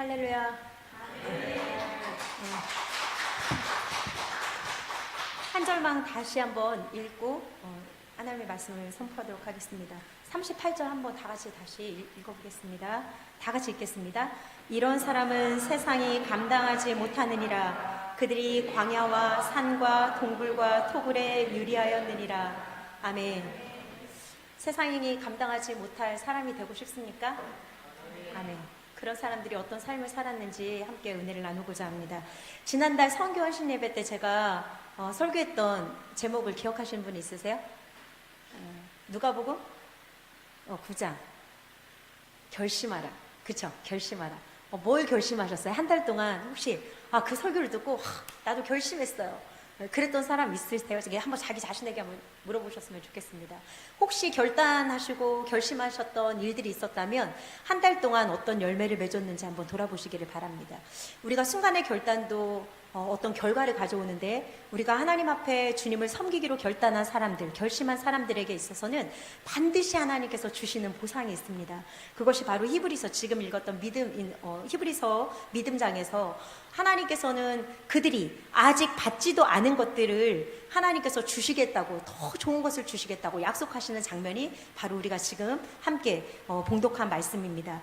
할렐루야. 한 절만 다시 한번 읽고 하나님의 말씀을 선포하도록 하겠습니다. 38절 한번 다 같이 다시 읽어보겠습니다. 다 같이 읽겠습니다. 이런 사람은 세상이 감당하지 못하느니라. 그들이 광야와 산과 동굴과 토굴에 유리하였느니라. 아멘. 세상이 감당하지 못할 사람이 되고 싶습니까? 아멘. 그런 사람들이 어떤 삶을 살았는지 함께 은혜를 나누고자 합니다. 지난달 성교 헌신 예배 때 제가 설교했던 제목을 기억하시는 분 있으세요? 누가복음 9장 결심하라. 그쵸? 결심하라. 뭘 결심하셨어요? 한 달 동안 혹시 그 설교를 듣고 나도 결심했어요. 그랬던 사람 있으세요? 한번 자기 자신에게 한번 물어보셨으면 좋겠습니다. 혹시 결단하시고 결심하셨던 일들이 있었다면 한 달 동안 어떤 열매를 맺었는지 한번 돌아보시기를 바랍니다. 우리가 순간의 결단도 어떤 결과를 가져오는데 우리가 하나님 앞에 주님을 섬기기로 결단한 사람들, 결심한 사람들에게 있어서는 반드시 하나님께서 주시는 보상이 있습니다. 그것이 바로 히브리서 지금 읽었던 히브리서 믿음장에서 하나님께서는 그들이 아직 받지도 않은 것들을 하나님께서 주시겠다고, 더 좋은 것을 주시겠다고 약속하시는 장면이 바로 우리가 지금 함께 봉독한 말씀입니다.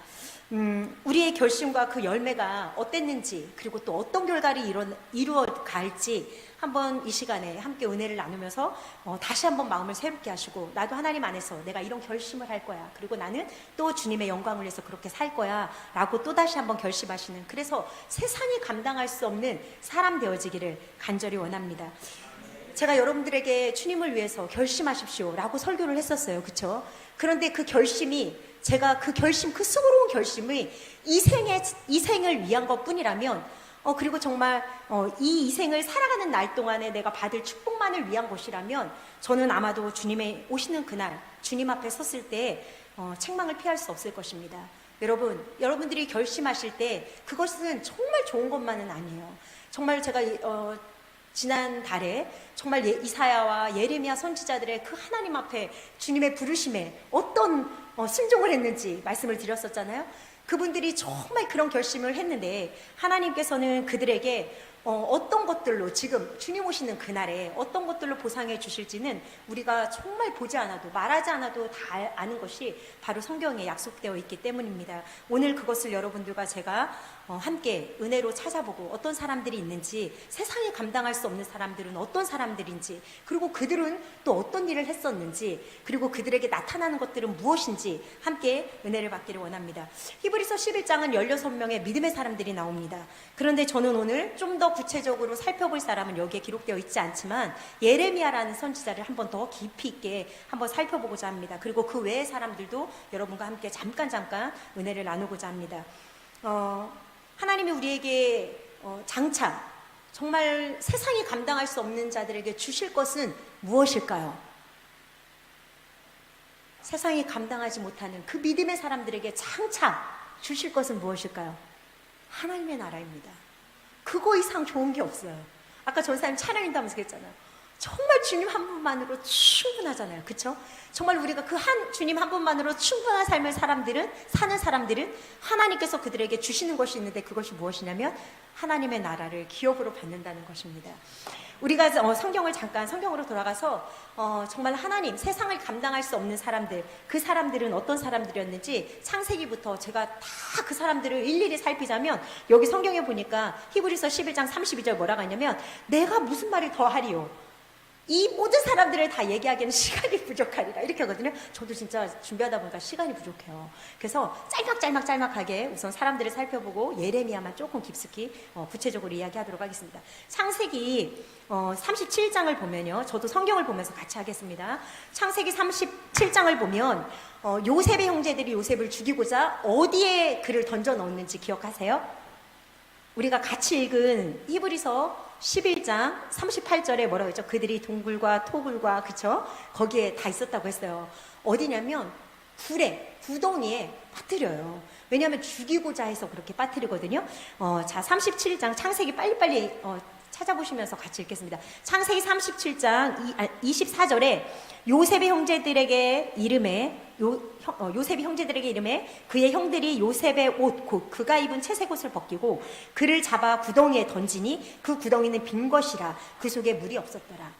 우리의 결심과 그 열매가 어땠는지, 그리고 또 어떤 결과를 이루어 갈지 한번 이 시간에 함께 은혜를 나누면서 다시 한번 마음을 새롭게 하시고, 나도 하나님 안에서 내가 이런 결심을 할 거야, 그리고 나는 또 주님의 영광을 위해서 그렇게 살 거야 라고 또 다시 한번 결심하시는, 그래서 세상이 감당할 수 없는 사람 되어지기를 간절히 원합니다. 제가 여러분들에게 주님을 위해서 결심하십시오 라고 설교를 했었어요. 그쵸? 그런데 그 결심이, 제가 그 결심, 그 수고로운 결심이 이생을 위한 것 뿐이라면, 그리고 정말 이 이생을 살아가는 날 동안에 내가 받을 축복만을 위한 것이라면, 저는 아마도 주님의 오시는 그날 주님 앞에 섰을 때 책망을 피할 수 없을 것입니다. 여러분들이 결심하실 때 그것은 정말 좋은 것만은 아니에요. 정말 제가 지난달에 정말 이사야와 예레미야 선지자들의 그 하나님 앞에 주님의 부르심에 어떤 순종을 했는지 말씀을 드렸었잖아요. 그분들이 정말 그런 결심을 했는데 하나님께서는 그들에게 어떤 것들로, 지금 주님 오시는 그날에 어떤 것들로 보상해 주실지는 우리가 정말 보지 않아도, 말하지 않아도 다 아는 것이 바로 성경에 약속되어 있기 때문입니다. 오늘 그것을 여러분들과 제가 함께 은혜로 찾아보고, 어떤 사람들이 있는지, 세상에 감당할 수 없는 사람들은 어떤 사람들인지, 그리고 그들은 또 어떤 일을 했었는지, 그리고 그들에게 나타나는 것들은 무엇인지 함께 은혜를 받기를 원합니다. 히브리서 11장은 16명의 믿음의 사람들이 나옵니다. 그런데 저는 오늘 좀 더 구체적으로 살펴볼 사람은 여기에 기록되어 있지 않지만 예레미야라는 선지자를 한번 더 깊이 있게 한번 살펴보고자 합니다. 그리고 그 외의 사람들도 여러분과 함께 잠깐 은혜를 나누고자 합니다. 하나님이 우리에게 장차 정말 세상이 감당할 수 없는 자들에게 주실 것은 무엇일까요? 세상이 감당하지 못하는 그 믿음의 사람들에게 장차 주실 것은 무엇일까요? 하나님의 나라입니다. 그거 이상 좋은 게 없어요. 아까 전사님 찬양인다면서 그랬잖아요. 정말 주님 한 분만으로 충분하잖아요. 그쵸? 정말 우리가 그 주님 한 분만으로 충분한 삶을 사는 사람들은 하나님께서 그들에게 주시는 것이 있는데, 그것이 무엇이냐면 하나님의 나라를 기업으로 받는다는 것입니다. 우리가 성경으로 돌아가서 정말 하나님, 세상을 감당할 수 없는 사람들, 그 사람들은 어떤 사람들이었는지 창세기부터 제가 다 그 사람들을 일일이 살피자면, 여기 성경에 보니까 히브리서 11장 32절 뭐라고 하냐면, 내가 무슨 말을 더 하리요, 이 모든 사람들을 다 얘기하기에는 시간이 부족하리라, 이렇게 하거든요. 저도 진짜 준비하다 보니까 시간이 부족해요. 그래서 짤막하게 우선 사람들을 살펴보고 예레미야만 조금 깊숙이 구체적으로 이야기하도록 하겠습니다. 창세기 37장을 보면요, 저도 성경을 보면서 같이 하겠습니다. 창세기 37장을 보면 요셉의 형제들이 요셉을 죽이고자 어디에 그를 던져 넣었는지 기억하세요? 우리가 같이 읽은 히브리서 11장 38절에 뭐라고 했죠? 그들이 동굴과 토굴과, 그쵸? 거기에 다 있었다고 했어요. 어디냐면 구덩이에 빠뜨려요. 왜냐하면 죽이고자 해서 그렇게 빠뜨리거든요. 자, 37장 창세기 빨리빨리 찾아보시면서 같이 읽겠습니다. 창세기 37장 24절에 요셉의 형제들에게 이름에 요셉이 형제들에게 이름에 그의 형들이 요셉의 옷 곧 그가 입은 채색 옷을 벗기고 그를 잡아 구덩이에 던지니 그 구덩이는 빈 것이라 그 속에 물이 없었더라.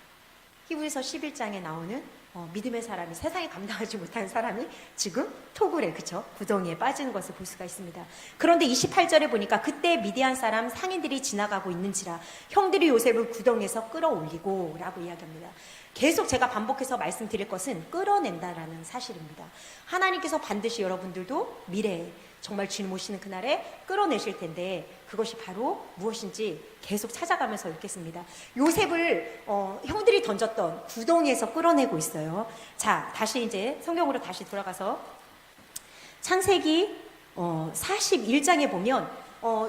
히브리서 11장에 나오는 믿음의 사람이, 세상에 감당하지 못하는 사람이 지금 토굴에, 그쵸? 구덩이에 빠지는 것을 볼 수가 있습니다. 그런데 28절에 보니까 그때 미디안 사람 상인들이 지나가고 있는지라 형들이 요셉을 구덩이에서 끌어올리고 라고 이야기합니다. 계속 제가 반복해서 말씀드릴 것은 끌어낸다라는 사실입니다. 하나님께서 반드시 여러분들도 미래에 정말 주님 오시는 그날에 끌어내실 텐데 그것이 바로 무엇인지 계속 찾아가면서 읽겠습니다. 요셉을 형들이 던졌던 구덩이에서 끌어내고 있어요. 자, 다시 이제 성경으로 다시 돌아가서 창세기 41장에 보면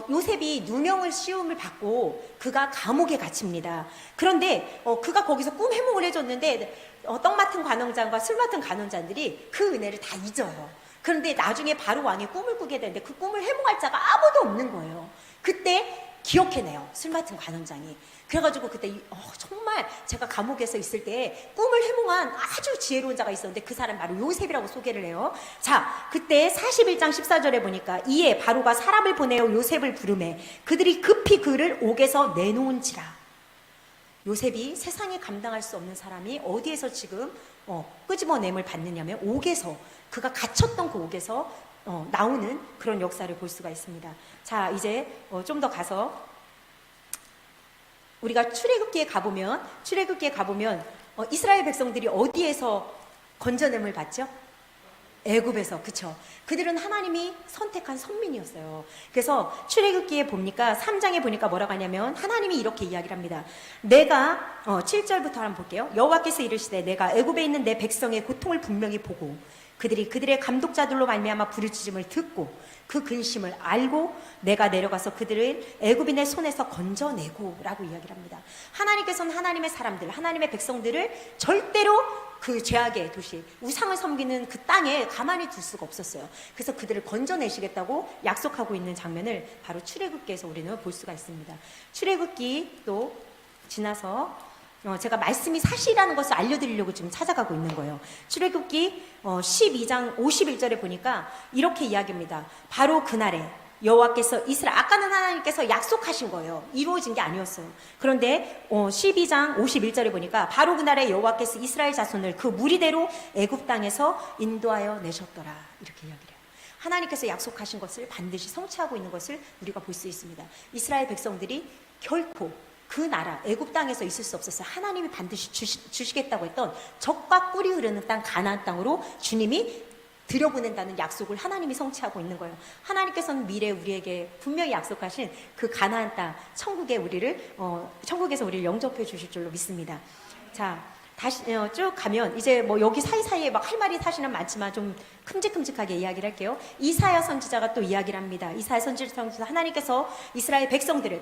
요셉이 누명을 씌움을 받고 그가 감옥에 갇힙니다. 그런데 그가 거기서 꿈 해몽을 해줬는데 떡 맡은 관원장과 술 맡은 간원장들이 그 은혜를 다 잊어요. 그런데 나중에 바로 왕이 꿈을 꾸게 되는데 그 꿈을 해몽할 자가 아무도 없는 거예요. 그때 기억해내요, 술 맡은 관원장이. 그래가지고 그때 정말 제가 감옥에서 있을 때 꿈을 해몽한 아주 지혜로운 자가 있었는데 그 사람 바로 요셉이라고 소개를 해요. 자, 그때 41장 14절에 보니까 이에 바로가 사람을 보내어 요셉을 부르매 그들이 급히 그를 옥에서 내놓은지라. 요셉이 세상에 감당할 수 없는 사람이 어디에서 지금 끄집어냄을 받느냐면 옥에서, 그가 갇혔던 그 옥에서 나오는 그런 역사를 볼 수가 있습니다. 자, 이제 좀 더 가서 우리가 출애굽기에 가보면 이스라엘 백성들이 어디에서 건져냄을 받죠? 애굽에서. 그쵸? 그들은 하나님이 선택한 선민이었어요. 그래서 출애굽기에 보니까 3장에 보니까 뭐라고 하냐면 하나님이 이렇게 이야기를 합니다. 내가 7절부터 한번 볼게요. 여호와께서 이르시되 내가 애굽에 있는 내 백성의 고통을 분명히 보고 그들의 감독자들로 말미암아 부르짖음을 듣고 그 근심을 알고 내가 내려가서 그들을 애굽인의 손에서 건져내고 라고 이야기를 합니다. 하나님께서는 하나님의 사람들, 하나님의 백성들을 절대로 그 죄악의 도시, 우상을 섬기는 그 땅에 가만히 둘 수가 없었어요. 그래서 그들을 건져내시겠다고 약속하고 있는 장면을 바로 출애굽기에서 우리는 볼 수가 있습니다. 출애굽기 또 지나서 제가 말씀이 사실이라는 것을 알려드리려고 지금 찾아가고 있는 거예요. 출애굽기 12장 51절에 보니까 이렇게 이야기합니다. 바로 그날에 여호와께서 아까는 하나님께서 약속하신 거예요. 이루어진 게 아니었어요. 그런데 12장 51절에 보니까 바로 그날에 여호와께서 이스라엘 자손을 그 무리대로 애굽 땅에서 인도하여 내셨더라. 이렇게 이야기를 해요. 하나님께서 약속하신 것을 반드시 성취하고 있는 것을 우리가 볼 수 있습니다. 이스라엘 백성들이 결코 그 나라 애굽 땅에서 있을 수 없었어요. 하나님이 반드시 주시겠다고 했던 적과 꿀이 흐르는 땅 가나안 땅으로 주님이 들여보낸다는 약속을 하나님이 성취하고 있는 거예요. 하나님께서는 미래에 우리에게 분명히 약속하신 그 가나안 땅 천국에서 우리를 영접해 주실 줄로 믿습니다. 자, 다시 쭉 가면 이제 뭐 여기 사이사이에 막 할 말이 사실은 많지만 좀 큼직큼직하게 이야기를 할게요. 이사야 선지자가 또 이야기를 합니다. 이사야 선지자 하나님께서 이스라엘 백성들을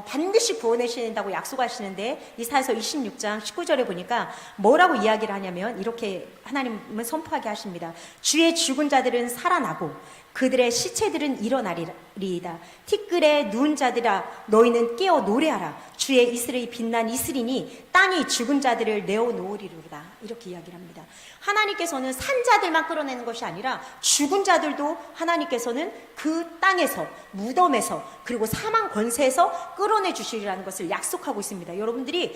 반드시 구원하신다고 약속하시는데 이사야서 26장 19절에 보니까 뭐라고 이야기를 하냐면 이렇게 하나님은 선포하게 하십니다. 주의 죽은 자들은 살아나고 그들의 시체들은 일어나리이다. 티끌에 누운 자들아 너희는 깨어 노래하라. 주의 이슬이 빛난 이슬이니 땅이 죽은 자들을 내어놓으리로다. 이렇게 이야기를 합니다. 하나님께서는 산 자들만 끌어내는 것이 아니라 죽은 자들도 하나님께서는 그 땅에서, 무덤에서, 그리고 사망 권세에서 끌어내 주시리라는 것을 약속하고 있습니다. 여러분들이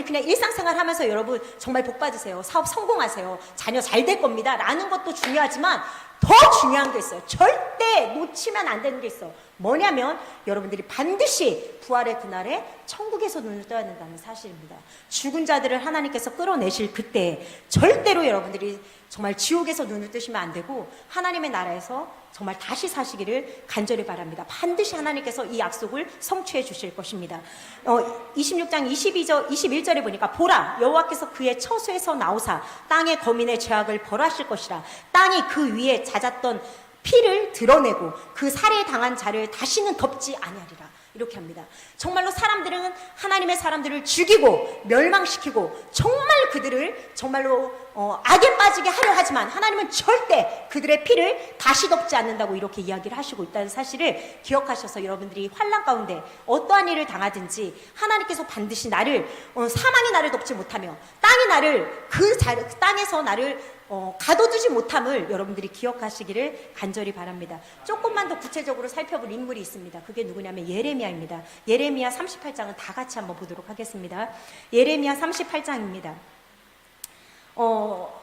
그냥 일상생활 하면서 여러분 정말 복 받으세요. 사업 성공하세요. 자녀 잘 될 겁니다. 라는 것도 중요하지만 더 중요한 게 있어요. 절대 놓치면 안 되는 게 있어. 뭐냐면 여러분들이 반드시 부활의 그날에 천국에서 눈을 떠야 된다는 사실입니다. 죽은 자들을 하나님께서 끌어내실 그때 절대로 여러분들이 정말 지옥에서 눈을 뜨시면 안 되고 하나님의 나라에서 정말 다시 사시기를 간절히 바랍니다. 반드시 하나님께서 이 약속을 성취해 주실 것입니다. 26장 21절에 보니까 보라 여호와께서 그의 처소에서 나오사 땅의 거민의 죄악을 벌하실 것이라. 땅이 그 위에 잦았던 피를 드러내고 그 살해 당한 자를 다시는 덮지 아니하리라. 이렇게 합니다. 정말로 사람들은 하나님의 사람들을 죽이고 멸망시키고 정말 그들을 정말로 악에 빠지게 하려 하지만 하나님은 절대 그들의 피를 다시 덮지 않는다고 이렇게 이야기를 하시고 있다는 사실을 기억하셔서 여러분들이 환난 가운데 어떠한 일을 당하든지 하나님께서 반드시 나를 사망이 나를 덮지 못하며 땅이 나를 그 땅에서 나를 가둬두지 못함을 여러분들이 기억하시기를 간절히 바랍니다. 조금만 더 구체적으로 살펴볼 인물이 있습니다. 그게 누구냐면 예레미야입니다. 예레미야 38장은 다 같이 한번 보도록 하겠습니다. 예레미야 38장입니다.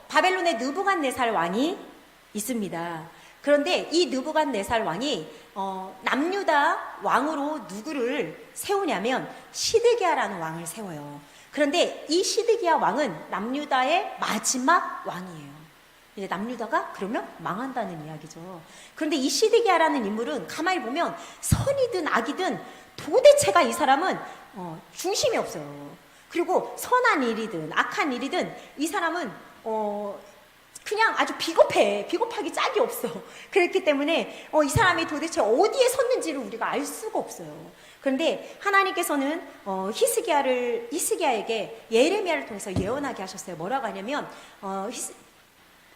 바벨론의 느부갓네살 왕이 있습니다. 그런데 이 느부갓네살 왕이 남유다 왕으로 누구를 세우냐면 시드기야라는 왕을 세워요. 그런데 이 시드기야 왕은 남유다의 마지막 왕이에요. 이제 남유다가 그러면 망한다는 이야기죠. 그런데 이 시드기야라는 인물은 가만히 보면 선이든 악이든 도대체가 이 사람은 중심이 없어요. 그리고 선한 일이든 악한 일이든 이 사람은 그냥 아주 비겁해. 비겁하기 짝이 없어. 그렇기 때문에 이 사람이 도대체 어디에 섰는지를 우리가 알 수가 없어요. 그런데 하나님께서는 히스기야에게 예레미야를 통해서 예언하게 하셨어요. 뭐라고 하냐면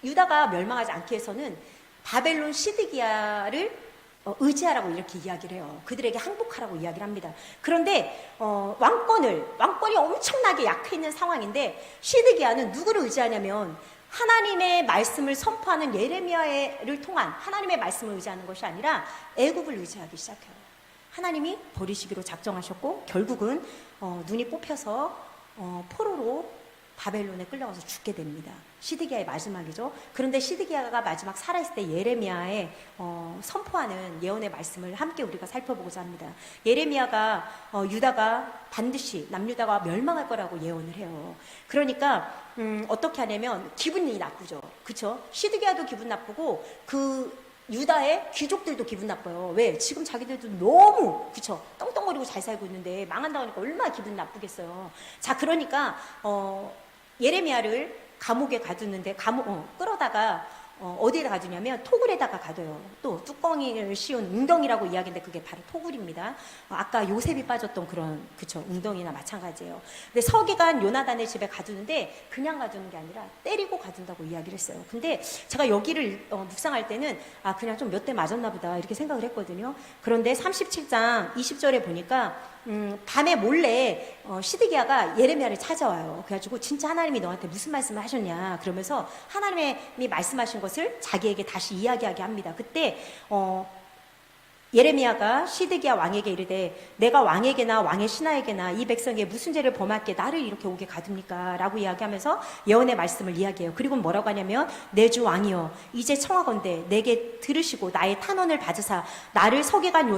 유다가 멸망하지 않기 위해서는 바벨론 시드기야를 의지하라고 이렇게 이야기를 해요. 그들에게 항복하라고 이야기를 합니다. 그런데 왕권이 엄청나게 약해 있는 상황인데 시드기야는 누구를 의지하냐면 하나님의 말씀을 선포하는 예레미야를 통한 하나님의 말씀을 의지하는 것이 아니라 애굽을 의지하기 시작해요. 하나님이 버리시기로 작정하셨고 결국은 눈이 뽑혀서 포로로 바벨론에 끌려가서 죽게 됩니다. 시드기야의 마지막이죠. 그런데 시드기야가 마지막 살아있을 때 예레미야의 선포하는 예언의 말씀을 함께 우리가 살펴보고자 합니다. 예레미야가 유다가 반드시 남유다가 멸망할 거라고 예언을 해요. 그러니까 어떻게 하냐면 기분이 나쁘죠. 그쵸? 시드기야도 기분 나쁘고 그 유다의 귀족들도 기분 나빠요. 왜? 지금 자기들도 너무 그쵸? 떵떵거리고 잘 살고 있는데 망한다고 하니까 얼마나 기분 나쁘겠어요. 자, 그러니까 예레미야를 감옥에 가두는데 끌어다가 어디에다 가두냐면 토굴에다가 가둬요. 또 뚜껑이를 씌운 웅덩이라고 이야기인데 그게 바로 토굴입니다. 아까 요셉이 빠졌던 그런 그쵸 웅덩이나 마찬가지예요. 근데 서기관 요나단의 집에 가두는데 그냥 가두는 게 아니라 때리고 가둔다고 이야기를 했어요. 근데 제가 여기를 묵상할 때는 그냥 좀 몇 대 맞았나 보다 이렇게 생각을 했거든요. 그런데 37장 20절에 보니까 밤에 몰래 시드기야가 예레미야를 찾아와요. 그래가지고 진짜 하나님이 너한테 무슨 말씀을 하셨냐 그러면서 하나님이 말씀하신 것을 자기에게 다시 이야기하게 합니다. 그때 예레미야가 시드기야 왕에게 이르되 내가 왕에게나 왕의 신하에게나 이 백성에게 무슨 죄를 범할게 나를 이렇게 오게 가둡니까? 라고 이야기하면서 예언의 말씀을 이야기해요. 그리고 뭐라고 하냐면 내 주 왕이여 이제 청하건대 내게 들으시고 나의 탄원을 받으사 나를 서기관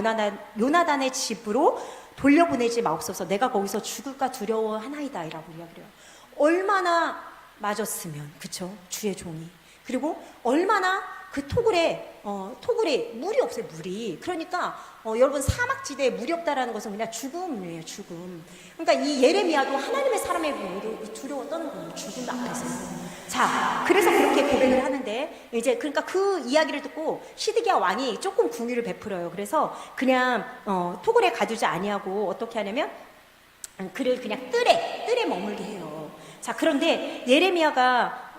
요나단의 집으로 돌려보내지 마옵소서. 내가 거기서 죽을까 두려워하나이다 이라고 이야기를 해요. 얼마나 맞았으면 그쵸? 주의 종이. 그리고 얼마나 그 토굴에 물이 없어요. 물이. 그러니까 여러분 사막지대에 물이 없다라는 것은 그냥 죽음이에요. 죽음. 그러니까 이 예레미야도 하나님의 사람의 몸으로 두려워 떠는 거예요. 죽음 앞에서. 자, 그래서 그렇게 고백을 하는데 이제 그러니까 그 이야기를 듣고 시드기야 왕이 조금 궁유를 베풀어요. 그래서 그냥 토굴에 가두지 아니하고 어떻게 하냐면 그를 그냥 뜰에 머물게 해요. 자, 그런데 예레미야가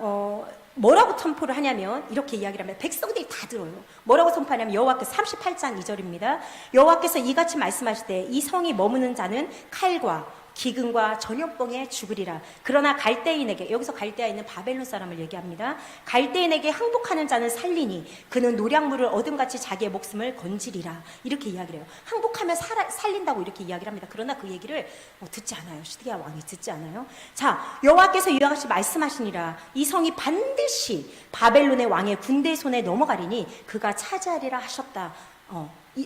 뭐라고 선포를 하냐면 이렇게 이야기를 합니다. 백성들이 다 들어요. 뭐라고 선포하냐면 여호와께서 38장 2절입니다. 여호와께서 이같이 말씀하시되 이 성이 머무는 자는 칼과 기근과 전염병에 죽으리라. 그러나 갈대인에게 여기서 갈대아 있는 바벨론 사람을 얘기합니다. 갈대인에게 항복하는 자는 살리니 그는 노량물을 얻음같이 자기의 목숨을 건지리라. 이렇게 이야기를 해요. 항복하면 살린다고 이렇게 이야기를 합니다. 그러나 그 얘기를 듣지 않아요. 시드기야 왕이 듣지 않아요. 자, 여호와께서 이와 같이 말씀하시니라. 이 성이 반드시 바벨론의 왕의 군대 손에 넘어가리니 그가 차지하리라 하셨다.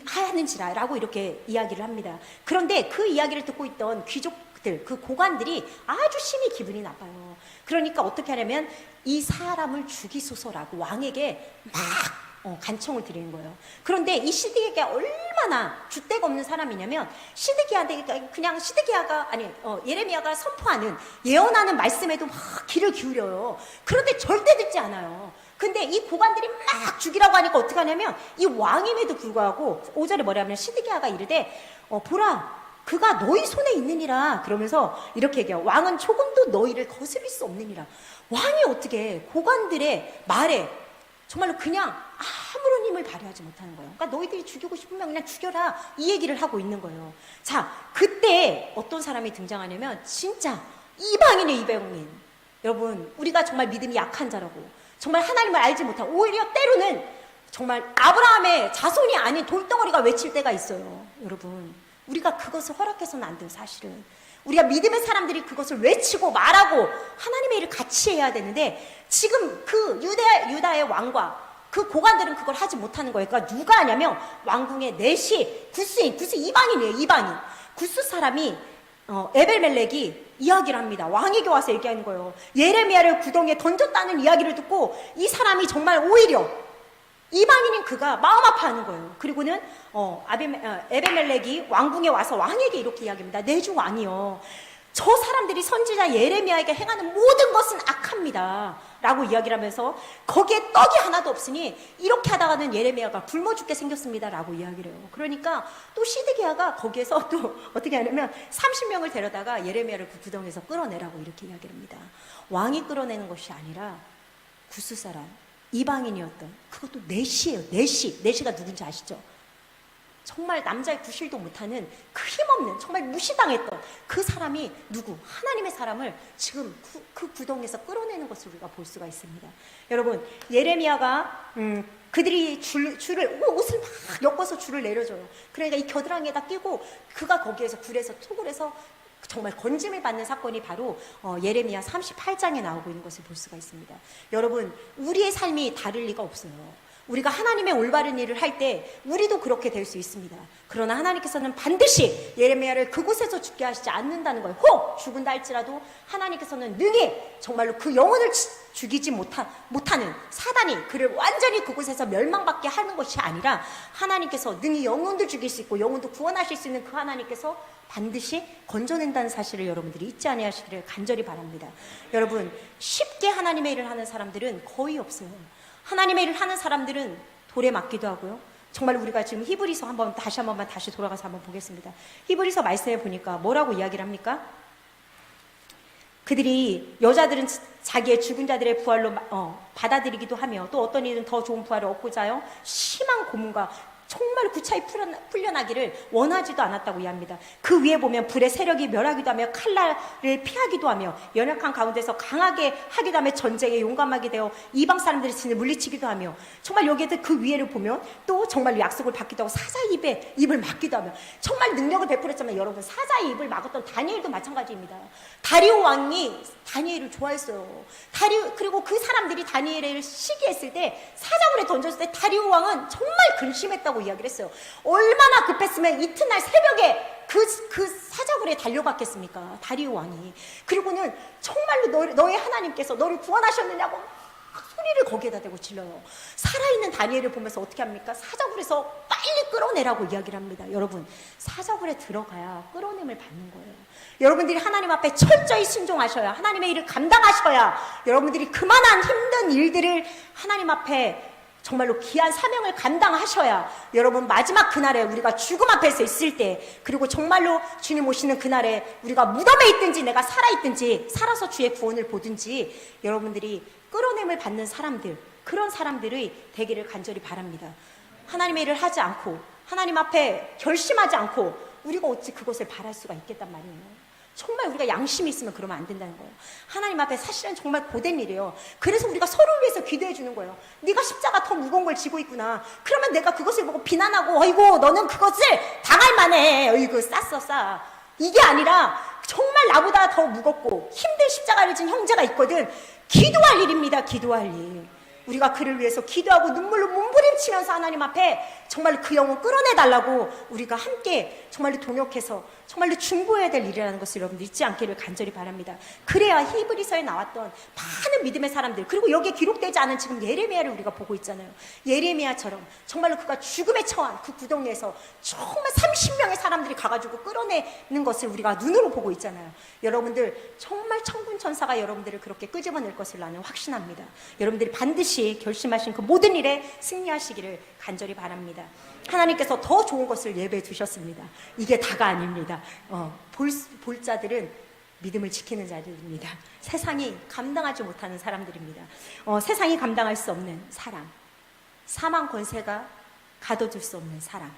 하는지라 라고 이렇게 이야기를 합니다. 그런데 그 이야기를 듣고 있던 귀족들, 그 고관들이 아주 심히 기분이 나빠요. 그러니까 어떻게 하냐면 이 사람을 죽이소서라고 왕에게 막 간청을 드리는 거예요. 그런데 이 시드기야가 얼마나 줏대가 없는 사람이냐면 예레미야가 선포하는 예언하는 말씀에도 막 귀를 기울여요. 그런데 절대 듣지 않아요. 근데 이 고관들이 막 죽이라고 하니까 어떻게 하냐면 이 왕임에도 불구하고 5절에 뭐라면 시드기야가 이르되 보라 그가 너희 손에 있느니라 그러면서 이렇게 얘기해요. 왕은 조금도 너희를 거스릴 수 없느니라. 왕이 어떻게 고관들의 말에 정말로 그냥 아무런 힘을 발휘하지 못하는 거예요. 그러니까 너희들이 죽이고 싶으면 그냥 죽여라 이 얘기를 하고 있는 거예요. 자, 그때 어떤 사람이 등장하냐면 진짜 이방인의 이방인. 여러분 우리가 정말 믿음이 약한 자라고 정말 하나님을 알지 못하고 오히려 때로는 정말 아브라함의 자손이 아닌 돌덩어리가 외칠 때가 있어요. 여러분 우리가 그것을 허락해서는 안 돼요. 사실은 우리가 믿음의 사람들이 그것을 외치고 말하고 하나님의 일을 같이 해야 되는데 지금 그 유다의 왕과 그 고관들은 그걸 하지 못하는 거예요. 그러니까 누가 하냐면 왕궁의 넷이 구스 이방인이에요. 이방인 구스 사람이 에벨멜렉이 이야기를 합니다. 왕에게 와서 얘기하는 거예요. 예레미야를 구덩이에 던졌다는 이야기를 듣고 이 사람이 정말 오히려 이방인인 그가 마음 아파하는 거예요. 그리고는 에베멜렉이 왕궁에 와서 왕에게 이렇게 이야기합니다. 내 주 왕이요, 저 사람들이 선지자 예레미야에게 행하는 모든 것은 악합니다 라고 이야기를 하면서 거기에 떡이 하나도 없으니 이렇게 하다가는 예레미야가 굶어 죽게 생겼습니다 라고 이야기를 해요. 그러니까 또 시드기야가 거기에서 또 어떻게 하냐면 30명을 데려다가 예레미야를 그 구덩이에서 끌어내라고 이렇게 이야기를 합니다. 왕이 끌어내는 것이 아니라 구스 사람 이방인이었던 그것도 넷이에요. 넷이가 누군지 아시죠? 정말 남자의 구실도 못하는 그 힘없는 정말 무시당했던 그 사람이 누구? 하나님의 사람을 지금 그 구덩이에서 끌어내는 것을 우리가 볼 수가 있습니다. 여러분 예레미야가 그들이 옷을 막 엮어서 줄을 내려줘요. 그러니까 이 겨드랑이에다 끼고 그가 거기에서 굴에서 토굴에서 정말 건짐을 받는 사건이 바로 예레미야 38장에 나오고 있는 것을 볼 수가 있습니다. 여러분 우리의 삶이 다를 리가 없어요. 우리가 하나님의 올바른 일을 할 때 우리도 그렇게 될 수 있습니다. 그러나 하나님께서는 반드시 예레미야를 그곳에서 죽게 하시지 않는다는 거예요. 혹 죽은다 할지라도 하나님께서는 능히 정말로 그 영혼을 죽이지 못하는 사단이 그를 완전히 그곳에서 멸망받게 하는 것이 아니라 하나님께서 능히 영혼도 죽일 수 있고 영혼도 구원하실 수 있는 그 하나님께서 반드시 건져낸다는 사실을 여러분들이 잊지 아니하시기를 간절히 바랍니다. 여러분 쉽게 하나님의 일을 하는 사람들은 거의 없어요. 하나님의 일을 하는 사람들은 돌에 맞기도 하고요. 정말 우리가 지금 히브리서 다시 돌아가서 한번 보겠습니다. 히브리서 말씀에 보니까 뭐라고 이야기를 합니까? 그들이 여자들은 자기의 죽은 자들의 부활로 받아들이기도 하며 또 어떤 이들은 더 좋은 부활을 얻고자 하여 심한 고문과 정말 구차히 풀려나기를 원하지도 않았다고 이야기합니다. 그 위에 보면 불의 세력이 멸하기도 하며 칼날을 피하기도 하며 연약한 가운데서 강하게 하기도 하며 전쟁에 용감하게 되어 이방 사람들의 진을 물리치기도 하며 정말 여기에도 그 위에를 보면 또 정말 약속을 받기도 하고 사자의 입을 막기도 하며 정말 능력을 베풀었지만 여러분 사자의 입을 막았던 다니엘도 마찬가지입니다. 다리오 왕이 다니엘을 좋아했어요. 그리고 그 사람들이 다니엘을 시기했을 때 사자굴에 던졌을 때 다리오 왕은 정말 근심했다고 이야기를 했어요. 얼마나 급했으면 이튿날 새벽에 그 사자굴에 달려갔겠습니까? 다리오 왕이. 그리고는 정말로 너의 하나님께서 너를 구원하셨느냐고 막 소리를 거기에다 대고 질러요. 살아있는 다니엘을 보면서 어떻게 합니까? 사자굴에서 빨리 끌어내라고 이야기를 합니다. 여러분 사자굴에 들어가야 끌어냄을 받는 거예요. 여러분들이 하나님 앞에 철저히 순종하셔야 하나님의 일을 감당하셔야 여러분들이 그만한 힘든 일들을 하나님 앞에 정말로 귀한 사명을 감당하셔야 여러분 마지막 그날에 우리가 죽음 앞에서 있을 때 그리고 정말로 주님 오시는 그날에 우리가 무덤에 있든지 내가 살아있든지 살아서 주의 구원을 보든지 여러분들이 끌어냄을 받는 사람들 그런 사람들의 되기를 간절히 바랍니다. 하나님의 일을 하지 않고 하나님 앞에 결심하지 않고 우리가 어찌 그것을 바랄 수가 있겠단 말이에요. 정말 우리가 양심이 있으면 그러면 안 된다는 거예요. 하나님 앞에 사실은 정말 고된 일이에요. 그래서 우리가 서로를 위해서 기도해 주는 거예요. 네가 십자가 더 무거운 걸 지고 있구나. 그러면 내가 그것을 보고 비난하고 어이구 너는 그것을 당할 만해. 어이구 싸. 이게 아니라 정말 나보다 더 무겁고 힘든 십자가를 진 형제가 있거든. 기도할 일입니다. 기도할 일. 우리가 그를 위해서 기도하고 눈물로 몸부림치면서 하나님 앞에 정말 그 영혼 끌어내달라고 우리가 함께 정말로 동역해서 정말로 중보해야 될 일이라는 것을 여러분들 잊지 않기를 간절히 바랍니다. 그래야 히브리서에 나왔던 많은 믿음의 사람들 그리고 여기에 기록되지 않은 지금 예레미야를 우리가 보고 있잖아요. 예레미야처럼 정말로 그가 죽음에 처한 그 구덩이에서 정말 30명의 사람들이 가가지고 끌어내는 것을 우리가 눈으로 보고 있잖아요. 여러분들 정말 천군 천사가 여러분들을 그렇게 끄집어낼 것을 나는 확신합니다. 여러분들이 반드시 반드시 결심하신 그 모든 일에 승리하시기를 간절히 바랍니다. 하나님께서 더 좋은 것을 예배해 두셨습니다. 이게 다가 아닙니다. 볼 자들은 믿음을 지키는 자들입니다. 세상이 감당하지 못하는 사람들입니다. 세상이 감당할 수 없는 사람, 사망 권세가 가둬둘 수 없는 사람.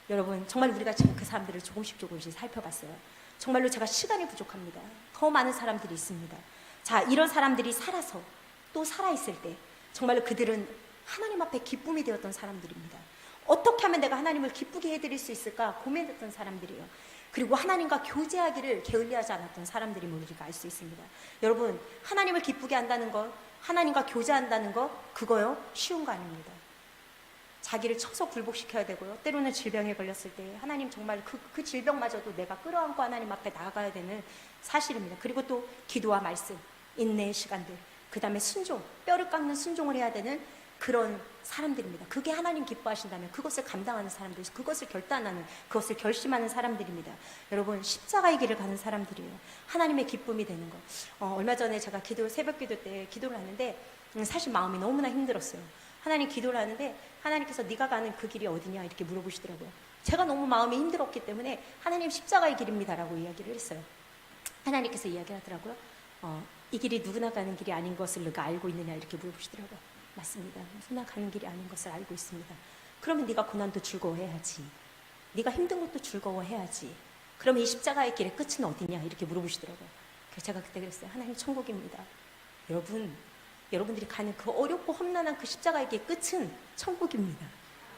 여러분, 정말 우리가 지금 그 사람들을 조금씩 살펴봤어요. 정말로 제가 시간이 부족합니다. 더 많은 사람들이 있습니다. 자, 이런 사람들이 살아서 또 살아있을 때 정말로 그들은 하나님 앞에 기쁨이 되었던 사람들입니다. 어떻게 하면 내가 하나님을 기쁘게 해드릴 수 있을까 고민했던 사람들이에요. 그리고 하나님과 교제하기를 게을리하지 않았던 사람들임을 우리가 알 수 있습니다. 여러분, 하나님을 기쁘게 한다는 것, 하나님과 교제한다는 것, 그거요 쉬운 거 아닙니다. 자기를 쳐서 굴복시켜야 되고요. 때로는 질병에 걸렸을 때 하나님 정말 그 질병마저도 내가 끌어안고 하나님 앞에 나아가야 되는 사실입니다. 그리고 또 기도와 말씀, 인내의 시간들, 그 다음에 순종, 뼈를 깎는 순종을 해야 되는 그런 사람들입니다. 그게 하나님 기뻐하신다면 그것을 감당하는 사람들, 그것을 결단하는, 그것을 결심하는 사람들입니다. 여러분, 십자가의 길을 가는 사람들이에요. 하나님의 기쁨이 되는 것. 얼마 전에 제가 새벽 기도 때 기도를 하는데 사실 마음이 너무나 힘들었어요. 하나님 기도를 하는데 하나님께서 네가 가는 그 길이 어디냐 이렇게 물어보시더라고요. 제가 너무 마음이 힘들었기 때문에 하나님 십자가의 길입니다라고 이야기를 했어요. 하나님께서 이야기를 하더라고요. 이 길이 누구나 가는 길이 아닌 것을 너가 알고 있느냐 이렇게 물어보시더라고요. 맞습니다. 누구나 가는 길이 아닌 것을 알고 있습니다. 그러면 네가 고난도 즐거워해야지. 네가 힘든 것도 즐거워해야지. 그러면 이 십자가의 길의 끝은 어디냐 이렇게 물어보시더라고요. 그래서 제가 그때 그랬어요. 하나님 천국입니다. 여러분들이 가는 그 어렵고 험난한 그 십자가의 길의 끝은 천국입니다.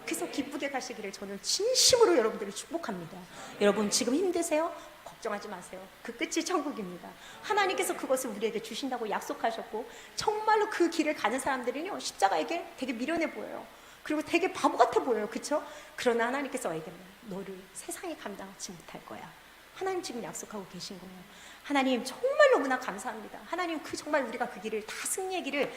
그래서 기쁘게 가시기를 저는 진심으로 여러분들을 축복합니다. 여러분 지금 힘드세요? 걱정하지 마세요. 그 끝이 천국입니다. 하나님께서 그것을 우리에게 주신다고 약속하셨고 정말로 그 길을 가는 사람들은요 십자가의 길 되게 미련해 보여요. 그리고 되게 바보 같아 보여요. 그렇죠? 그러나 하나님께서 얘기합니다. 너를 세상이 감당하지 못할 거야. 하나님 지금 약속하고 계신 거예요. 하나님 정말 너무나 감사합니다. 하나님 정말 우리가 그 길을 다 승리의 길을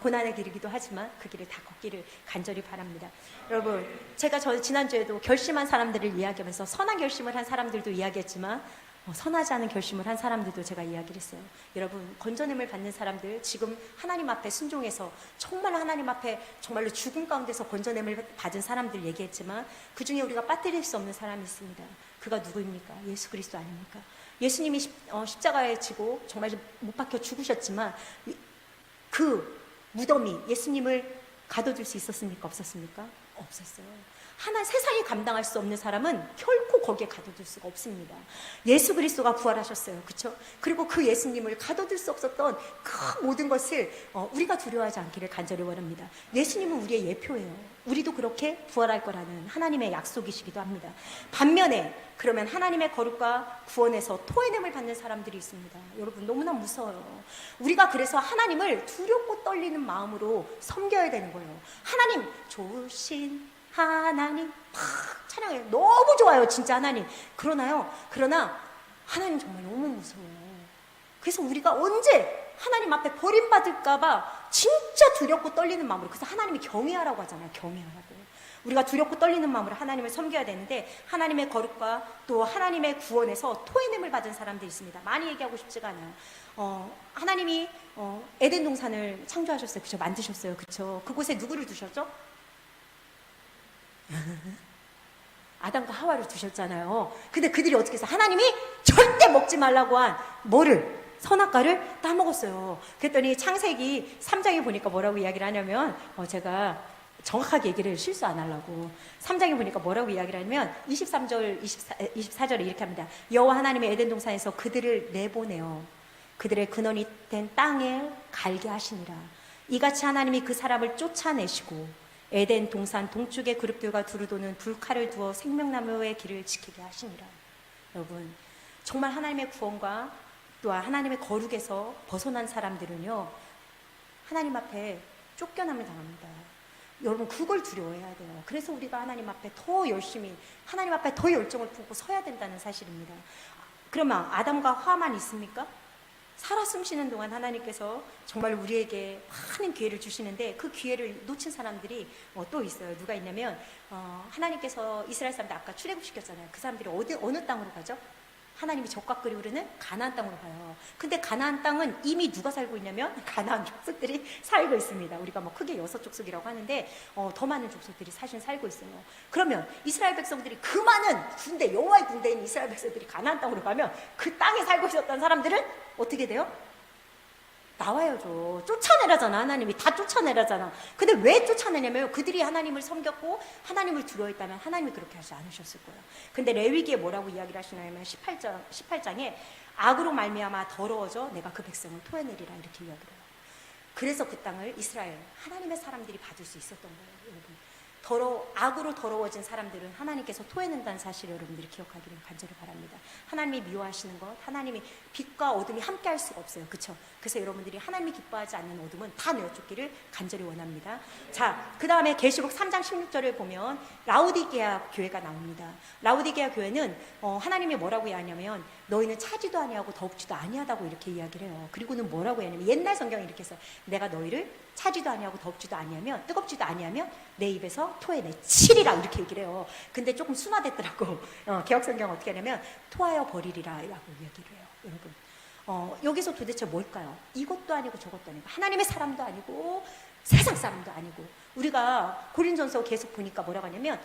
고난의 길이기도 하지만 그 길을 다 걷기를 간절히 바랍니다. 여러분, 제가 지난주에도 결심한 사람들을 이야기하면서 선한 결심을 한 사람들도 이야기했지만 선하지 않은 결심을 한 사람들도 제가 이야기를 했어요. 여러분, 건전함을 받는 사람들, 지금 하나님 앞에 순종해서 정말 하나님 앞에 정말로 죽음 가운데서 건전함을 받은 사람들 얘기했지만 그 중에 우리가 빠뜨릴 수 없는 사람이 있습니다. 그가 누구입니까? 예수 그리스도 아닙니까? 예수님이 십자가에 지고 정말 못 박혀 죽으셨지만 그 무덤이 예수님을 가둬둘 수 있었습니까? 없었습니까? 없었어요. 세상이 감당할 수 없는 사람은 결코 거기에 가둬둘 수가 없습니다. 예수 그리스도가 부활하셨어요. 그렇죠? 그리고 그 예수님을 가둬둘 수 없었던 그 모든 것을 우리가 두려워하지 않기를 간절히 원합니다. 예수님은 우리의 예표예요. 우리도 그렇게 부활할 거라는 하나님의 약속이시기도 합니다. 반면에 그러면 하나님의 거룩과 구원에서 토해냄을 받는 사람들이 있습니다. 여러분 너무나 무서워요. 우리가 그래서 하나님을 두렵고 떨리는 마음으로 섬겨야 되는 거예요. 하나님 좋으신 하나님 팍 찬양해요. 너무 좋아요 진짜 하나님. 그러나 하나님 정말 너무 무서워요. 그래서 우리가 언제 하나님 앞에 버림받을까봐 진짜 두렵고 떨리는 마음으로, 그래서 하나님이 경외하라고 하잖아요. 경외하라고. 우리가 두렵고 떨리는 마음으로 하나님을 섬겨야 되는데 하나님의 거룩과 또 하나님의 구원에서 토해냄을 받은 사람들이 있습니다. 많이 얘기하고 싶지가 않아요. 하나님이 에덴 동산을 창조하셨어요. 그렇죠? 만드셨어요. 그렇죠? 그곳에 누구를 두셨죠? 아담과 하와를 두셨잖아요. 근데 그들이 어떻게 해서 하나님이 절대 먹지 말라고 한 뭐를? 선악과를 따먹었어요. 그랬더니 창세기 3장에 보니까 뭐라고 이야기를 하냐면 제가 정확하게 얘기를 실수 안 하려고 3장에 보니까 뭐라고 이야기를 하냐면 23절 24절에 이렇게 합니다. 여호와 하나님의 에덴 동산에서 그들을 내보내어 그들의 근원이 된 땅에 갈게 하시니라. 이같이 하나님이 그 사람을 쫓아내시고 에덴 동산 동쪽의 그룹들과 두루도는 불칼을 두어 생명나무의 길을 지키게 하시니라. 여러분 정말 하나님의 구원과 또한 하나님의 거룩에서 벗어난 사람들은요 하나님 앞에 쫓겨남을 당합니다. 여러분 그걸 두려워해야 돼요. 그래서 우리가 하나님 앞에 더 열심히 하나님 앞에 더 열정을 품고 서야 된다는 사실입니다. 그러면 아담과 하와만 있습니까? 살아 숨쉬는 동안 하나님께서 정말 우리에게 많은 기회를 주시는데 그 기회를 놓친 사람들이 또 있어요. 누가 있냐면 하나님께서 이스라엘 사람들 아까 출애굽시켰잖아요. 그 사람들이 어느 땅으로 가죠? 하나님이 적과 꿀이 흐르는 가나안 땅으로 가요. 근데 가나안 땅은 이미 누가 살고 있냐면 가나안 족속들이 살고 있습니다. 우리가 뭐 크게 6족속이라고 하는데 더 많은 족속들이 사실 살고 있어요. 그러면 이스라엘 백성들이 그 많은 군대, 여호와의 군대인 이스라엘 백성들이 가나안 땅으로 가면 그 땅에 살고 있었던 사람들은 어떻게 돼요? 나와야죠. 쫓아내라잖아. 하나님이 다 쫓아내라잖아. 근데 왜 쫓아내냐면 그들이 하나님을 섬겼고 하나님을 두려워했다면 하나님이 그렇게 하지 않으셨을 거예요. 근데 레위기에 뭐라고 이야기를 하시냐면 18장에 악으로 말미암아 더러워져 내가 그 백성을 토해내리라 이렇게 이야기를 해요. 그래서 그 땅을 이스라엘 하나님의 사람들이 받을 수 있었던 거예요. 여러분, 악으로 더러워진 사람들은 하나님께서 토해낸다는 사실을 여러분들이 기억하기를 간절히 바랍니다. 하나님이 미워하시는 것, 하나님이 빛과 어둠이 함께 할 수가 없어요. 그렇죠? 그래서 여러분들이 하나님이 기뻐하지 않는 어둠은 다 내어쫓기를 간절히 원합니다. 자, 그 다음에 계시록 3장 16절을 보면 라우디게아 교회가 나옵니다. 라우디게아 교회는 하나님이 뭐라고 이야기하냐면 너희는 차지도 아니하고 더욱지도 아니하다고 이렇게 이야기를 해요. 그리고는 뭐라고 이야기하냐면 옛날 성경에 이렇게 해서 내가 너희를 차지도 아니하고 더욱지도 아니하면 뜨겁지도 아니하면 내 입에서 토해내치리라 이렇게 얘기를 해요. 근데 조금 순화됐더라고. 개혁성경 어떻게 하냐면 토하여 버리리라 라고 이야기를 해요. 여러분, 여기서 도대체 뭘까요? 이것도 아니고 저것도 아니고 하나님의 사람도 아니고 세상 사람도 아니고 우리가 고린전서 계속 보니까 뭐라고 하냐면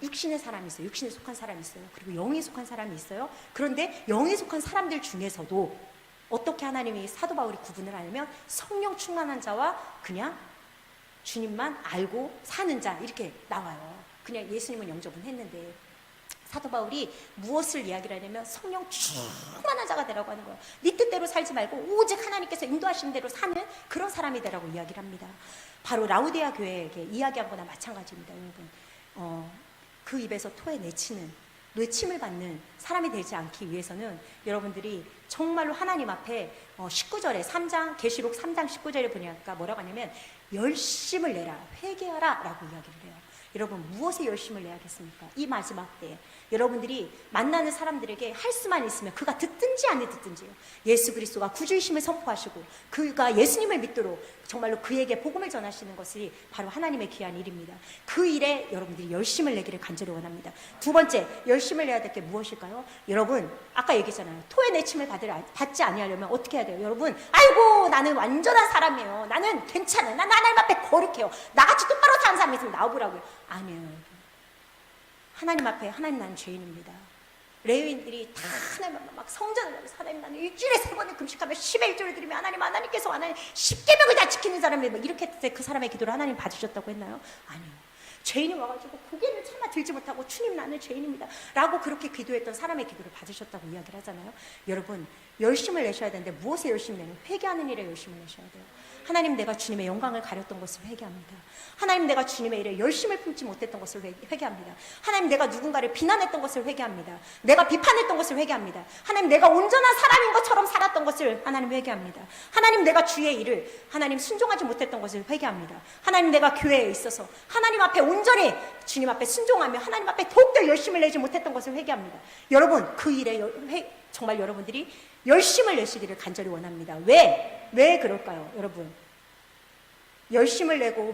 육신의 사람이 있어요. 육신에 속한 사람이 있어요. 그리고 영에 속한 사람이 있어요. 그런데 영에 속한 사람들 중에서도 어떻게 하나님이 사도 바울이 구분을 하냐면 성령 충만한 자와 그냥 주님만 알고 사는 자 이렇게 나와요. 그냥 예수님은 영접은 했는데 사도 바울이 무엇을 이야기를 하냐면 성령 충만한 자가 되라고 하는 거예요. 네 뜻대로 살지 말고 오직 하나님께서 인도하신 대로 사는 그런 사람이 되라고 이야기를 합니다. 바로 라우디아 교회에게 이야기한 거나 마찬가지입니다. 여러분, 그 입에서 토해내치는 뇌침을 받는 사람이 되지 않기 위해서는 여러분들이 정말로 하나님 앞에 19절에 계시록 3장 19절에 보니까 뭐라고 하냐면 열심을 내라 회개하라 라고 이야기를 해요. 여러분 무엇에 열심을 내야겠습니까? 이 마지막 때에 여러분들이 만나는 사람들에게 할 수만 있으면 그가 듣든지 안 듣든지요. 예수 그리스도가 구주이심을 선포하시고 그가 예수님을 믿도록 정말로 그에게 복음을 전하시는 것이 바로 하나님의 귀한 일입니다. 그 일에 여러분들이 열심을 내기를 간절히 원합니다. 두 번째 열심을 내야 될 게 무엇일까요? 여러분 아까 얘기했잖아요. 토해내침을 받지 아니하려면 어떻게 해야 돼요? 여러분 아이고 나는 완전한 사람이에요. 나는 괜찮아요. 난 하나님 앞에 거룩해요. 나같이 똑바로 사는 사람이 있으면 나와보라고요. 아니에요. 하나님 앞에 하나님 나는 죄인입니다. 레위인들이 다 하나님 앞에 막 성전을 하면서 하나님 나는 일주일에 3번을 금식하며 10의 1조를 드리며 하나님께서 하나님 10계명을 다 지키는 사람이 막 이렇게 했을 때 그 사람의 기도를 하나님 받으셨다고 했나요? 아니요. 죄인이 와가지고 고개를 차마 들지 못하고 주님 나는 죄인입니다 라고 그렇게 기도했던 사람의 기도를 받으셨다고 이야기를 하잖아요. 여러분 열심을 내셔야 되는데 무엇에 열심을 내는? 회개하는 일에 열심을 내셔야 돼요. 하나님 내가 주님의 영광을 가렸던 것을 회개합니다. 하나님 내가 주님의 일에 열심을 품지 못했던 것을 회개합니다. 하나님 내가 누군가를 비난했던 것을 회개합니다. 내가 비판했던 것을 회개합니다. 하나님 내가 온전한 사람인 것처럼 살았던 것을 하나님 회개합니다. 하나님 내가 주의 일을 하나님 순종하지 못했던 것을 회개합니다. 하나님 내가 교회에 있어서 하나님 앞에 온전히 주님 앞에 순종하며 하나님 앞에 더욱더 열심을 내지 못했던 것을 회개합니다. 여러분 그 일에 정말 여러분들이 열심을 내시기를 간절히 원합니다. 왜 그럴까요? 여러분 열심을 내고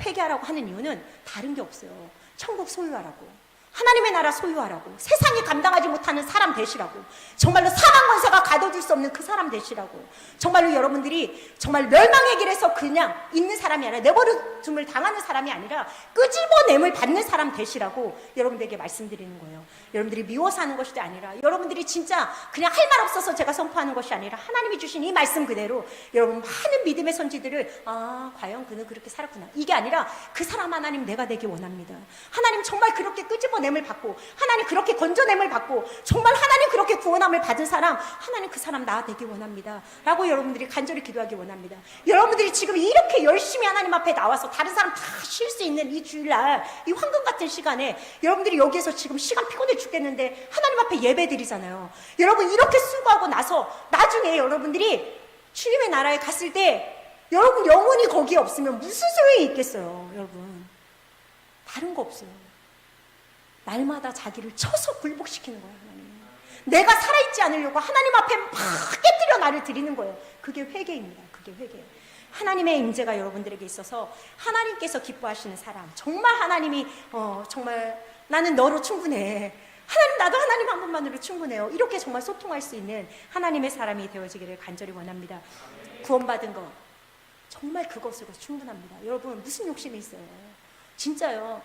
회개하라고 하는 이유는 다른 게 없어요. 천국 소유하라고, 하나님의 나라 소유하라고, 세상이 감당하지 못하는 사람 되시라고, 정말로 사망 권세가 가둬줄 수 없는 그 사람 되시라고, 정말로 여러분들이 정말 멸망의 길에서 그냥 있는 사람이 아니라 내버려둠을 당하는 사람이 아니라 끄집어냄을 받는 사람 되시라고 여러분들에게 말씀드리는 거예요. 여러분들이 미워서 하는 것이 아니라 여러분들이 진짜 그냥 할 말 없어서 제가 선포하는 것이 아니라 하나님이 주신 이 말씀 그대로 여러분 많은 믿음의 선지들을 과연 그는 그렇게 살았구나 이게 아니라 그 사람 하나님 내가 되기 원합니다. 하나님 정말 그렇게 끄집어냄을 받고 하나님 그렇게 건져냄을 받고 정말 하나님 그렇게 구원함을 받은 사람 하나님 그 사람 나 되기 원합니다 라고 여러분들이 간절히 기도하기 원합니다. 여러분들이 지금 이렇게 열심히 하나님 앞에 나와서 다른 사람 다 쉴 수 있는 이 주일날 이 황금 같은 시간에 여러분들이 여기에서 지금 시간 피곤해 죽겠는데 하나님 앞에 예배 드리잖아요. 여러분 이렇게 수고하고 나서 나중에 여러분들이 주님의 나라에 갔을 때 여러분 영혼이 거기에 없으면 무슨 소용이 있겠어요. 여러분 다른 거 없어요. 날마다 자기를 쳐서 굴복시키는 거예요. 하나님 내가 살아있지 않으려고 하나님 앞에 막 깨뜨려 나를 드리는 거예요. 그게 회개입니다. 그게 회개예요. 하나님의 임재가 여러분들에게 있어서 하나님께서 기뻐하시는 사람 정말 하나님이 정말 나는 너로 충분해 하나님, 나도 하나님 한 분만으로 충분해요. 이렇게 정말 소통할 수 있는 하나님의 사람이 되어지기를 간절히 원합니다. 구원받은 것 정말 그것으로 충분합니다. 여러분, 무슨 욕심이 있어요? 진짜요.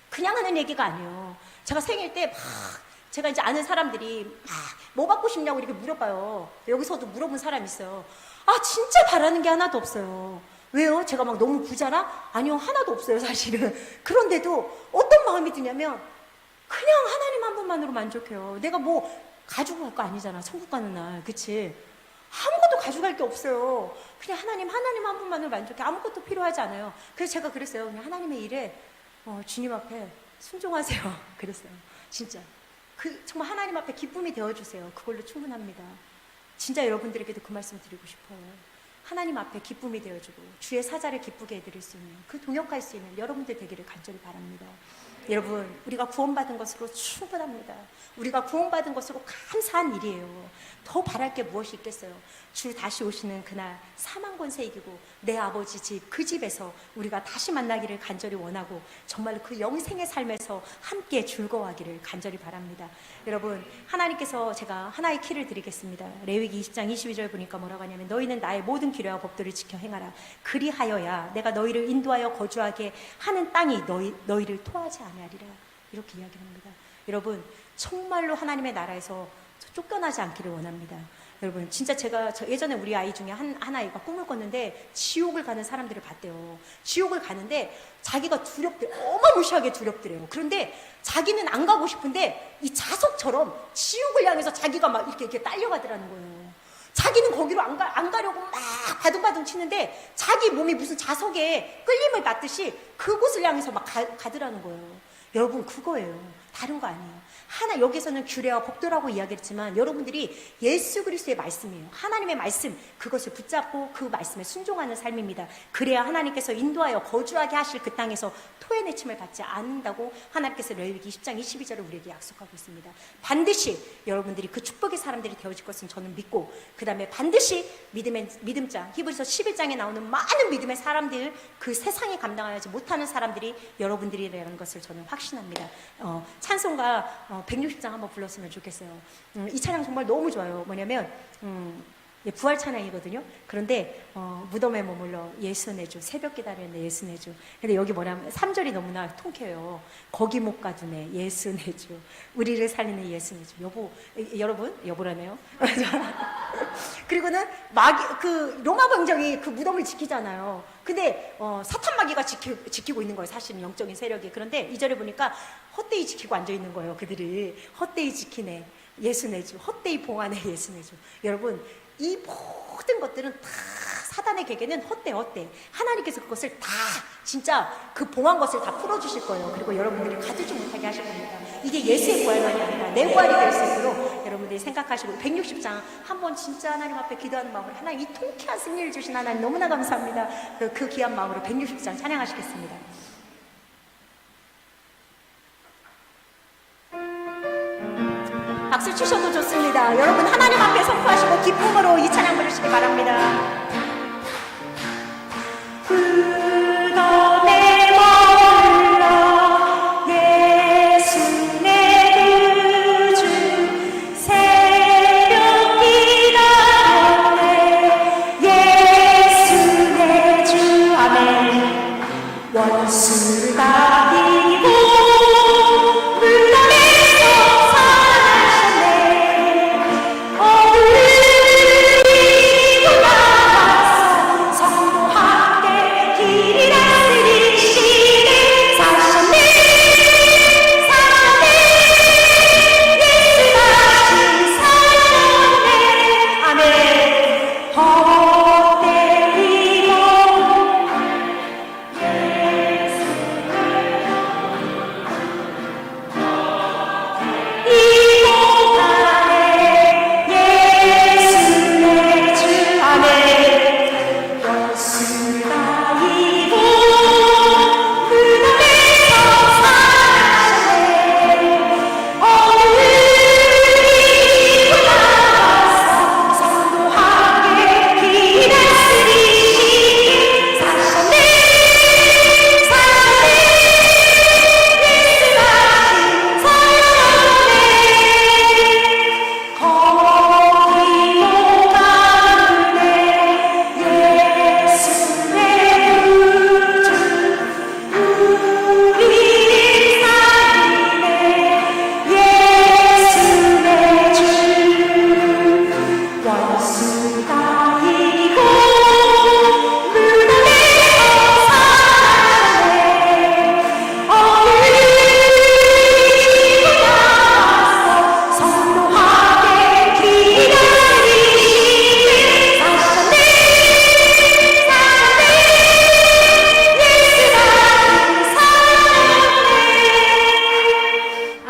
그냥 하는 얘기가 아니에요. 제가 생일 때 막 제가 이제 아는 사람들이 막 뭐 받고 싶냐고 이렇게 물어봐요. 여기서도 물어본 사람이 있어요. 아, 진짜 바라는 게 하나도 없어요. 왜요? 제가 막 너무 부자라? 아니요, 하나도 없어요, 사실은. 그런데도 어떤 마음이 드냐면 그냥 하나님 한 분만으로 만족해요. 내가 뭐 가지고 갈 거 아니잖아, 천국 가는 날. 그치? 아무것도 가져갈 게 없어요. 그냥 하나님 한 분만으로 만족해. 아무것도 필요하지 않아요. 그래서 제가 그랬어요. 그냥 하나님의 일에 주님 앞에 순종하세요. 그랬어요. 진짜. 정말 하나님 앞에 기쁨이 되어주세요. 그걸로 충분합니다. 진짜 여러분들에게도 그 말씀 드리고 싶어요. 하나님 앞에 기쁨이 되어주고 주의 사자를 기쁘게 해드릴 수 있는, 그 동역할 수 있는 여러분들 되기를 간절히 바랍니다. 여러분, 우리가 구원받은 것으로 충분합니다. 우리가 구원받은 것으로 감사한 일이에요. 더 바랄 게 무엇이 있겠어요? 주 다시 오시는 그날 사망 권세 이기고 내 아버지 집, 그 집에서 우리가 다시 만나기를 간절히 원하고 정말로 그 영생의 삶에서 함께 즐거워하기를 간절히 바랍니다. 여러분, 하나님께서, 제가 하나의 키를 드리겠습니다. 레위기 20장 22절 보니까 뭐라고 하냐면 너희는 나의 모든 규례와 법도를 지켜 행하라. 그리하여야 내가 너희를 인도하여 거주하게 하는 땅이 너희를 토하지 아니하리라. 이렇게 이야기합니다. 여러분, 정말로 하나님의 나라에서 쫓겨나지 않기를 원합니다. 여러분, 진짜 제가 예전에 우리 아이 중에 한 아이가 꿈을 꿨는데 지옥을 가는 사람들을 봤대요. 지옥을 가는데 자기가 두렵대, 어마무시하게 두렵더래요. 그런데 자기는 안 가고 싶은데 이 자석처럼 지옥을 향해서 자기가 막 이렇게 딸려가더라는 거예요. 자기는 거기로 안 가려고 막 바둥바둥 치는데 자기 몸이 무슨 자석에 끌림을 받듯이 그곳을 향해서 막 가더라는 거예요. 여러분, 그거예요. 다른 거 아니에요. 여기서는 규례와 법도라고 이야기했지만 여러분들이 예수 그리스도의 말씀이에요. 하나님의 말씀, 그것을 붙잡고 그 말씀에 순종하는 삶입니다. 그래야 하나님께서 인도하여 거주하게 하실 그 땅에서 토해내침을 받지 않는다고 하나님께서 레위기 20장 22절을 우리에게 약속하고 있습니다. 반드시 여러분들이 그 축복의 사람들이 되어질 것은 저는 믿고, 그 다음에 반드시 믿음자, 히브리서 11장에 나오는 많은 믿음의 사람들, 그 세상에 감당하지 못하는 사람들이 여러분들이라는 것을 저는 확신합니다. 찬송가 160장 한번 불렀으면 좋겠어요. 이 찬양 정말 너무 좋아요. 뭐냐면 부활 찬양이거든요. 그런데 무덤에 머물러 예수 내주, 새벽 기다리는데 예수 내주. 근데 여기 뭐냐면 3절이 너무나 통쾌해요. 거기 못 가두네 예수 내주, 우리를 살리는 예수 내주. 여러분 여보라네요. 그리고는 그 로마 병정이 그 무덤을 지키잖아요. 근데 사탄 마귀가 지키고 있는 거예요. 사실은 영적인 세력이. 그런데 2절에 보니까 헛되이 지키고 앉아 있는 거예요. 그들이 헛되이 지키네 예수 내주, 헛되이 봉하네 예수 내주. 여러분, 이 모든 것들은 다 사단의 계계는 헛돼. 하나님께서 그것을 다 진짜 그 봉한 것을 다 풀어주실 거예요. 그리고 여러분들이 가두지 못하게 하실 겁니다. 이게 예수의 부활만이 아니라 내 부활이 될 수 있도록 여러분들이 생각하시고 160장 한번 진짜 하나님 앞에 기도하는 마음으로, 하나님 이 통쾌한 승리를 주신 하나님 너무나 감사합니다. 그 귀한 마음으로 160장 찬양하시겠습니다. 박수 치셔도 좋습니다. 여러분, 하나님 앞에 선포하시고 기쁨으로 이 찬양 부르시기 바랍니다. 무덤에 머물러 예수 내 구주, 새벽 기다렸네 예수 내 주. 아멘. 원수를 다 이기고 살아나셨네. 어른이 돌아와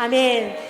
아멘.